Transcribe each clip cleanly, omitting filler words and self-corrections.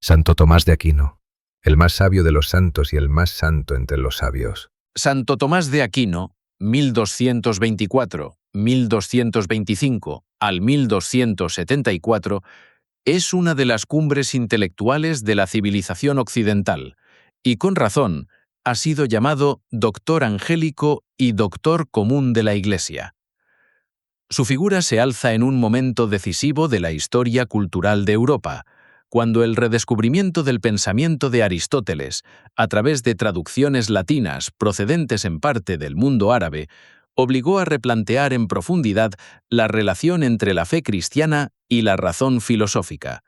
Santo Tomás de Aquino, el más sabio de los santos y el más santo entre los sabios. Santo Tomás de Aquino, 1224-1225 al 1274, es una de las cumbres intelectuales de la civilización occidental, y con razón ha sido llamado doctor angélico y doctor común de la Iglesia. Su figura se alza en un momento decisivo de la historia cultural de Europa, cuando el redescubrimiento del pensamiento de Aristóteles, a través de traducciones latinas procedentes en parte del mundo árabe, obligó a replantear en profundidad la relación entre la fe cristiana y la razón filosófica.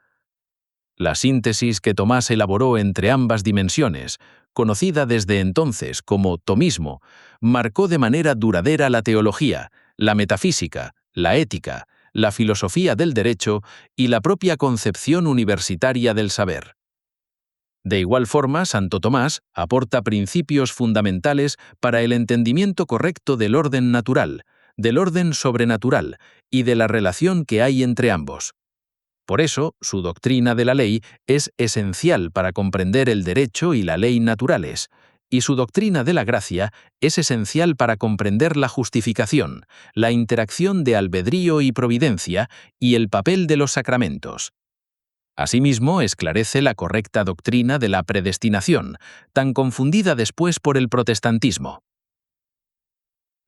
La síntesis que Tomás elaboró entre ambas dimensiones, conocida desde entonces como tomismo, marcó de manera duradera la teología, la metafísica, la ética, la filosofía del derecho y la propia concepción universitaria del saber. De igual forma, Santo Tomás aporta principios fundamentales para el entendimiento correcto del orden natural, del orden sobrenatural y de la relación que hay entre ambos. Por eso, su doctrina de la ley es esencial para comprender el derecho y la ley naturales, y su doctrina de la gracia es esencial para comprender la justificación, la interacción de albedrío y providencia y el papel de los sacramentos. Asimismo, esclarece la correcta doctrina de la predestinación, tan confundida después por el protestantismo.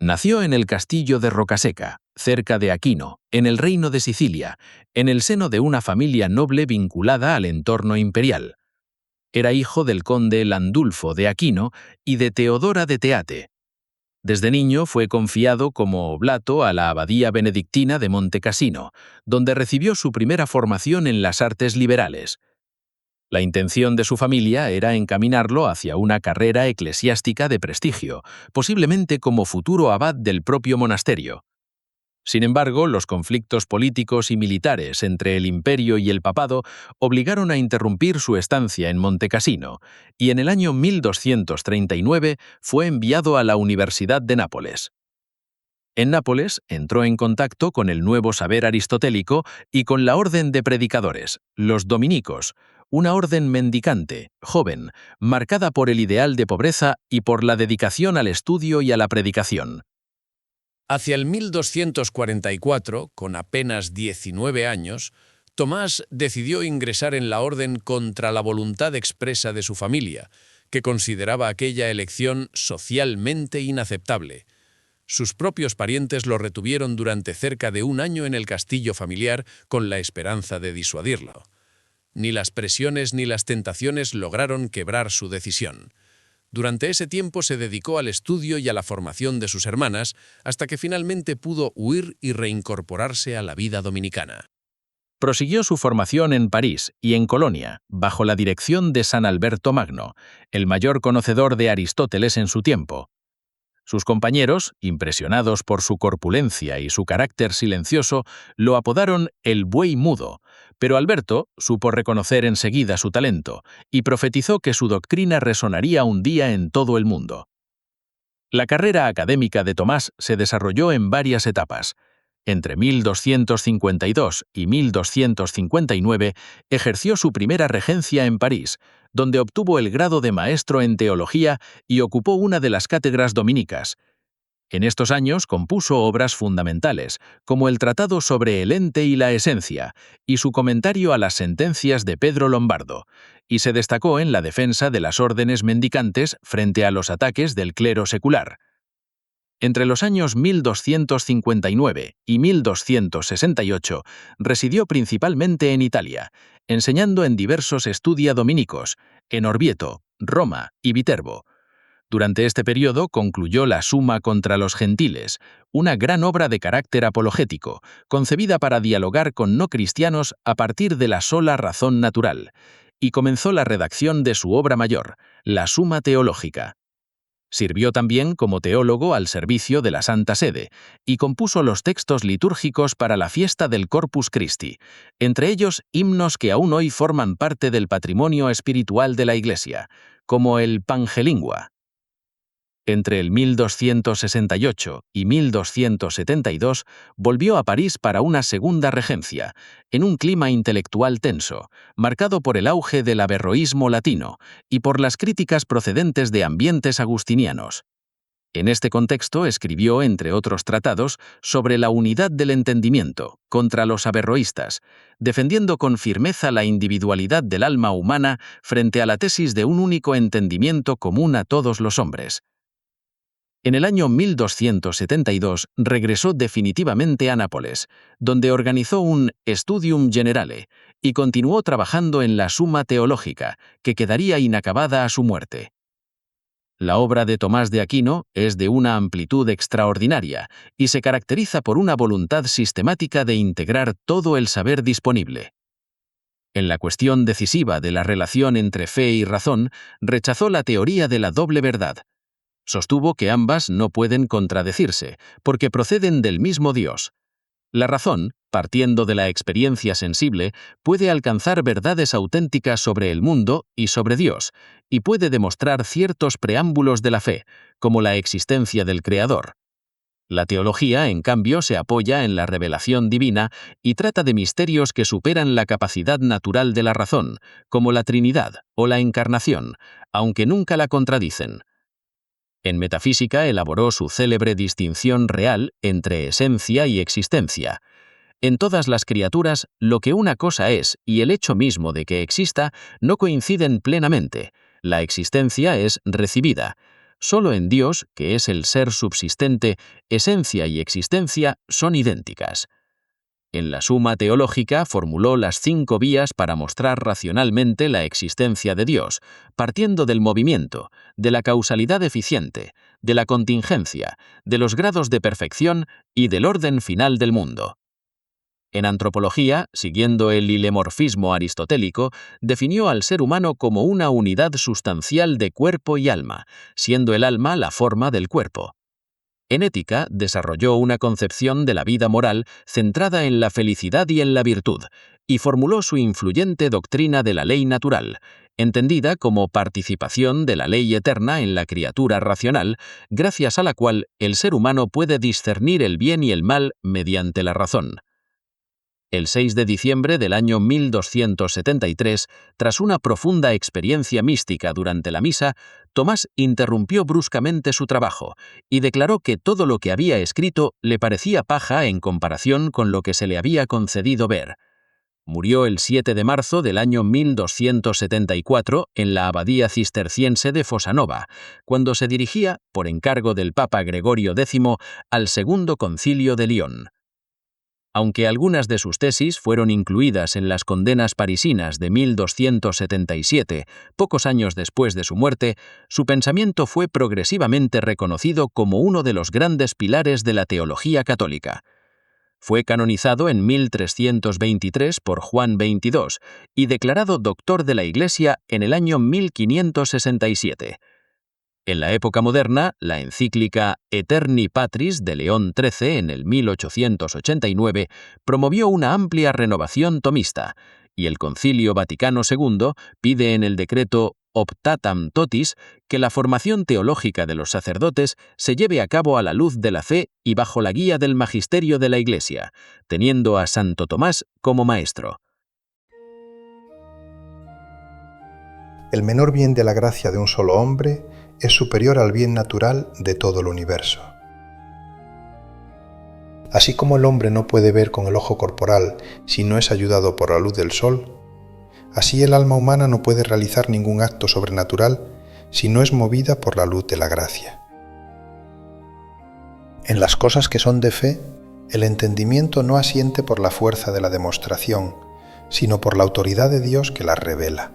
Nació en el castillo de Rocaseca, cerca de Aquino, en el reino de Sicilia, en el seno de una familia noble vinculada al entorno imperial. Era hijo del conde Landulfo de Aquino y de Teodora de Teate. Desde niño fue confiado como oblato a la abadía benedictina de Monte Cassino, donde recibió su primera formación en las artes liberales. La intención de su familia era encaminarlo hacia una carrera eclesiástica de prestigio, posiblemente como futuro abad del propio monasterio. Sin embargo, los conflictos políticos y militares entre el imperio y el papado obligaron a interrumpir su estancia en Monte Cassino, y en el año 1239 fue enviado a la Universidad de Nápoles. En Nápoles entró en contacto con el nuevo saber aristotélico y con la orden de predicadores, los dominicos, una orden mendicante, joven, marcada por el ideal de pobreza y por la dedicación al estudio y a la predicación. Hacia el 1244, con apenas 19 años, Tomás decidió ingresar en la orden contra la voluntad expresa de su familia, que consideraba aquella elección socialmente inaceptable. Sus propios parientes lo retuvieron durante cerca de un año en el castillo familiar con la esperanza de disuadirlo. Ni las presiones ni las tentaciones lograron quebrar su decisión. Durante ese tiempo se dedicó al estudio y a la formación de sus hermanas, hasta que finalmente pudo huir y reincorporarse a la vida dominicana. Prosiguió su formación en París y en Colonia, bajo la dirección de San Alberto Magno, el mayor conocedor de Aristóteles en su tiempo. Sus compañeros, impresionados por su corpulencia y su carácter silencioso, lo apodaron el Buey Mudo, pero Alberto supo reconocer enseguida su talento y profetizó que su doctrina resonaría un día en todo el mundo. La carrera académica de Tomás se desarrolló en varias etapas. Entre 1252 y 1259 ejerció su primera regencia en París, donde obtuvo el grado de maestro en teología y ocupó una de las cátedras dominicas. En estos años compuso obras fundamentales, como el Tratado sobre el ente y la esencia, y su comentario a las sentencias de Pedro Lombardo, y se destacó en la defensa de las órdenes mendicantes frente a los ataques del clero secular. Entre los años 1259 y 1268 residió principalmente en Italia, enseñando en diversos studia dominicos, en Orvieto, Roma y Viterbo. Durante este periodo concluyó la Suma contra los Gentiles, una gran obra de carácter apologético, concebida para dialogar con no cristianos a partir de la sola razón natural, y comenzó la redacción de su obra mayor, la Suma Teológica. Sirvió también como teólogo al servicio de la Santa Sede y compuso los textos litúrgicos para la fiesta del Corpus Christi, entre ellos himnos que aún hoy forman parte del patrimonio espiritual de la Iglesia, como el Pangelingua. Entre el 1268 y 1272 volvió a París para una segunda regencia, en un clima intelectual tenso, marcado por el auge del averroísmo latino y por las críticas procedentes de ambientes agustinianos. En este contexto escribió, entre otros tratados, sobre la unidad del entendimiento, contra los averroístas, defendiendo con firmeza la individualidad del alma humana frente a la tesis de un único entendimiento común a todos los hombres. En el año 1272 regresó definitivamente a Nápoles, donde organizó un Studium Generale y continuó trabajando en la Summa Teológica, que quedaría inacabada a su muerte. La obra de Tomás de Aquino es de una amplitud extraordinaria y se caracteriza por una voluntad sistemática de integrar todo el saber disponible. En la cuestión decisiva de la relación entre fe y razón, rechazó la teoría de la doble verdad. Sostuvo que ambas no pueden contradecirse, porque proceden del mismo Dios. La razón, partiendo de la experiencia sensible, puede alcanzar verdades auténticas sobre el mundo y sobre Dios, y puede demostrar ciertos preámbulos de la fe, como la existencia del Creador. La teología, en cambio, se apoya en la revelación divina y trata de misterios que superan la capacidad natural de la razón, como la Trinidad o la Encarnación, aunque nunca la contradicen. En metafísica elaboró su célebre distinción real entre esencia y existencia. En todas las criaturas, lo que una cosa es y el hecho mismo de que exista no coinciden plenamente. La existencia es recibida. Solo en Dios, que es el ser subsistente, esencia y existencia son idénticas. En la Summa Teológica formuló las 5 vías para mostrar racionalmente la existencia de Dios, partiendo del movimiento, de la causalidad eficiente, de la contingencia, de los grados de perfección y del orden final del mundo. En antropología, siguiendo el hilemorfismo aristotélico, definió al ser humano como una unidad sustancial de cuerpo y alma, siendo el alma la forma del cuerpo. En ética, desarrolló una concepción de la vida moral centrada en la felicidad y en la virtud, y formuló su influyente doctrina de la ley natural, entendida como participación de la ley eterna en la criatura racional, gracias a la cual el ser humano puede discernir el bien y el mal mediante la razón. El 6 de diciembre del año 1273, tras una profunda experiencia mística durante la misa, Tomás interrumpió bruscamente su trabajo y declaró que todo lo que había escrito le parecía paja en comparación con lo que se le había concedido ver. Murió el 7 de marzo del año 1274 en la abadía cisterciense de Fossanova, cuando se dirigía, por encargo del Papa Gregorio X, al Segundo Concilio de León. Aunque algunas de sus tesis fueron incluidas en las condenas parisinas de 1277, pocos años después de su muerte, su pensamiento fue progresivamente reconocido como uno de los grandes pilares de la teología católica. Fue canonizado en 1323 por Juan XXII y declarado doctor de la Iglesia en el año 1567. En la época moderna, la encíclica Aeterni Patris de León XIII en el 1889 promovió una amplia renovación tomista, y el Concilio Vaticano II pide en el decreto Optatam Totis que la formación teológica de los sacerdotes se lleve a cabo a la luz de la fe y bajo la guía del magisterio de la Iglesia, teniendo a Santo Tomás como maestro. El menor bien de la gracia de un solo hombre es superior al bien natural de todo el universo. Así como el hombre no puede ver con el ojo corporal si no es ayudado por la luz del sol, así el alma humana no puede realizar ningún acto sobrenatural si no es movida por la luz de la gracia. En las cosas que son de fe, el entendimiento no asiente por la fuerza de la demostración, sino por la autoridad de Dios que las revela.